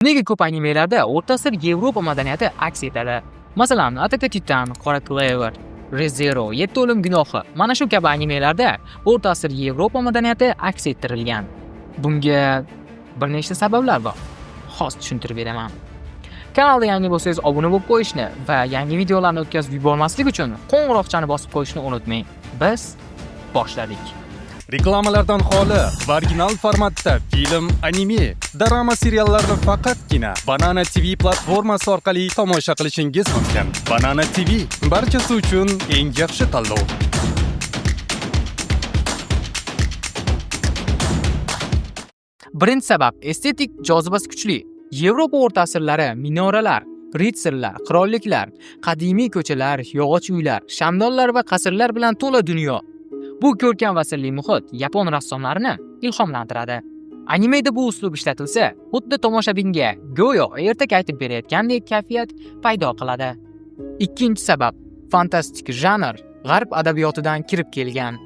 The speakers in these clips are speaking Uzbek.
Nega ko'p animelarda O'rta Asr Yevropa madaniyati aks etadi? Masalan, Attack on Titan, Qora Cleaver, Re:Zero, Yetti o'lim gunohi. Mana shu kabi animelarda O'rta Asr Yevropa madaniyati aks ettirilgan. Bunga bir nechta sabablar bor. Hozir tushuntirib beraman. Kanalga yangi bo'lsangiz obuna bo'lib qo'yishni va yangi videolarni o'tkazib yubormaslik uchun qo'ng'iroqchani bosib qo'yishni unutmang. Biz boshladik. Reklamalardan xoli, original formatda film, anime, drama seriallarni faqatgina Banana TV platformasi orqali tomosha qilishingiz mumkin. Banana TV barchasi uchun eng yaxshi tanlov. Birinchi sabab estetik jozibasi kuchli. Yevropa o'rta asrlari minoralar, ritsarlar, qirolliklar, qadimiy ko'chalar, yog'och uylar, shamdonlar va qasrlar bilan to'la dunyo. Bu ko'rkam va sirli muhit yapon rassomlarini ilhomlantiradi. Animeda bu uslub ishlatilsa, xuddi tomoshabinga go'yo ertak aytib berayotgandek kayfiyat paydo qiladi. Ikkinchi sabab fantastik janr g'arb adabiyotidan kirib kelgan.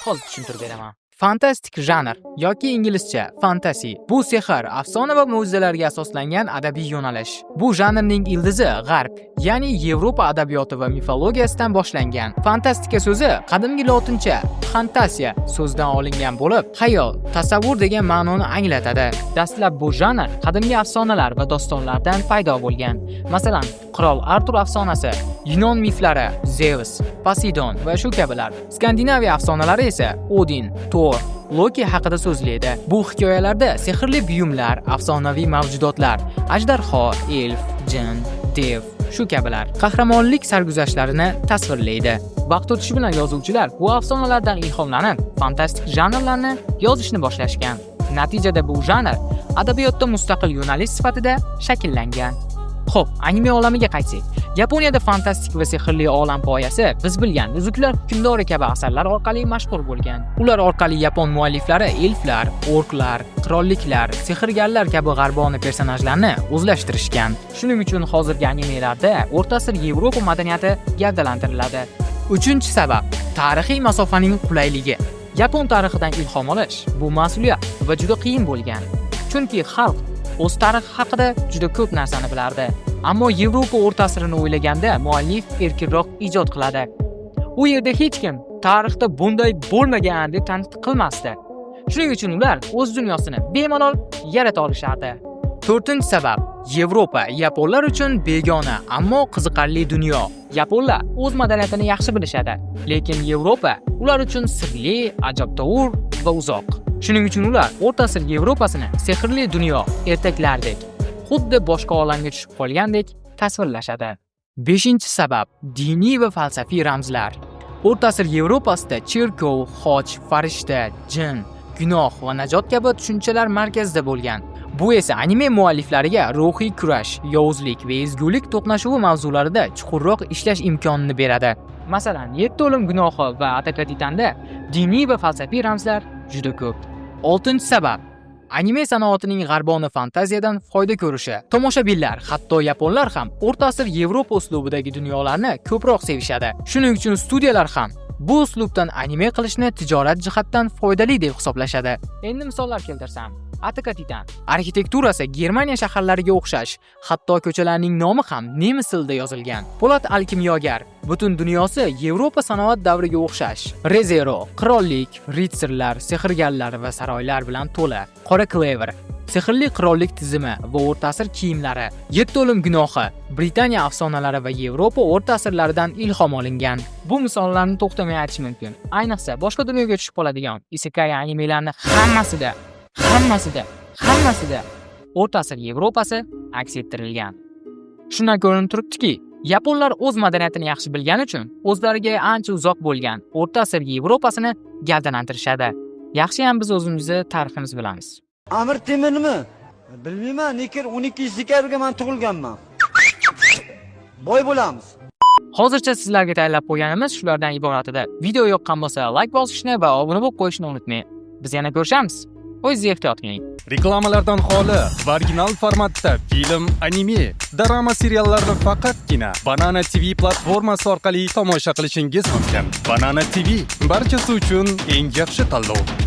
Hozir tushuntirib beraman. Fantastik janr yoki inglizcha fantasy bu sehr, afsona va mo'jizalarga asoslangan adabiy yo'nalish. Bu janrning ildizi g'arb, ya'ni Yevropa adabiyoti va mifologiyasidan boshlangan. Fantastika so'zi qadimgi lotincha fantasiya so'zidan olingan bo'lib, xayol, tasavvur degan ma'noni anglatadi. Dastlab bu janr qadimgi afsonalar va dostonlardan paydo bo'lgan. Masalan, qirol Artur afsonasi, Yunon miflari, Zeus, Poseidon va shu kabilar. Skandinaviya afsonalari esa Odin, Thor, Loki haqida so'zlaydi. Bu hikoyalarda sehrli buyumlar, afsonaviy mavjudotlar, ajdarho, elf, jin, dev shu kabilar qahramonlik sarguzashtlarini tasvirlaydi. Vaqt o'tishi bilan yozuvchilar bu afsonalardan ilhomlanib, fantastik janrlarni yozishni boshlashgan. Natijada bu janr adabiyotda mustaqil yo'nalish sifatida shakllangan. Xo'p, anime olamiga qaytsak. Yaponiyada fantastik va sehrli olam poyasi biz bilgan Uzuklar hukmdori kabi asarlar orqali mashhur bo'lgan. Ular orqali yapon mualliflari elflar, orklar, qirolliklar, sehrgarlar kabi g'arbona personajlarni o'zlashtirishgan. Shuning uchun hozirgi animelarda O'rta asr Yevropa madaniyati gavdalantiriladi. Uchinchi sabab tarixiy masofaning qulayligi. Yapon tarixidan ilhom olish bu mas'uliyat va juda qiyin bo'lgan. Chunki xalq o'z tarixi haqida juda ko'p narsani bilardi. Ammo Yevropa o'rta asrini o'ylaganda muallif erkinroq ijod qiladi. U yerda hech kim tarixda bunday bo'lmagan deb tanqid qilmasdi. Shuning uchun ular o'z dunyosini bemalol yarata olishardi. To'rtinchi sabab Yevropa yaponlar uchun begona, ammo qiziqarli dunyo. Yaponlar o'z madaniyatini yaxshi bilishadi, lekin Yevropa ular uchun sirli, ajabtovur va uzoq. Shuning uchun ular O'rta asr Yevropasini sehrli dunyo, ertaklardek, xuddi boshqa olamga tushib qolgandek tasvirlashadi. Beshinchi sabab diniy va falsafiy ramzlar. O'rta asr Yevropasida cherkov, xoch, farishta, jin, gunoh va najot kabi tushunchalar markazida bo'lgan. Bu esa anime mualliflariga ruhiy kurash, yovuzlik va ezgulik to'qnashuvi mavzularida chuqurroq ishlash imkonini beradi. Masalan, Yetti o'lim gunohi va Attack on Titan'da diniy va falsafiy ramzlar juda ko'p. Oltinchi sabab anime sanoatining g'arbona fantaziyadan foyda ko'rishi. Tomoshabinlar, hatto yaponlar ham O'rta asr Yevropa uslubidagi dunyolarni ko'proq sevishadi. Shuning uchun studiyalar ham bu uslubdan anime qilishni tijorat jihatdan foydali deb hisoblashadi. Endi misollar keltirsam, Attack on Titan arxitekturasi Germaniya shaharlariga o'xshash, hatto ko'chalarning nomi ham nemis tilida yozilgan. Po'lat alkimyogar, butun dunyosi Yevropa sanoat davriga o'xshash. Re:Zero qirollik, ritsarlar, sehrgarlar va saroylar bilan to'la. Qora Cleaver sehrli qirollik tizimi va o'rta asr kiyimlari. Yetti o'lim gunohi Britaniya afsonalari va Yevropa o'rta asrlaridan ilhom olingan. Bu misollarni to'xtamay aytish mumkin. Ayniqsa boshqa dunyoga tushib qoladigan isekai animelarni hammasida O'rta asr Yevropasi aks ettirilgan. Shundan ko'rinib turibdiki, yaponlar o'z madaniyatini yaxshi bilgani uchun o'zlariga ancha uzoq bo'lgan O'rta asr Yevropasini gavdalantirishadi. Yaxshiyam biz o'zimizni tariximiz bilamiz. Amir Temurmi? Bilmayman, lekin 12-dekabrga men tug'ilganman. Boy bo'lamiz. Hozircha sizlarga tayyorlab qo'yganimiz shulardan iborat edi. Video yoqqan bo'lsa, like bosishni va obuna bo'lib qo'yishni unutmang. Biz yana ko'rishamiz. O'zingiz ehtiyot qiling. Reklamalardan xoli, original formatda film, anime, drama seriallarni faqatgina Banana TV platformasi orqali tomosha qilishingiz mumkin. Banana TV barchasi uchun eng yaxshi tanlov.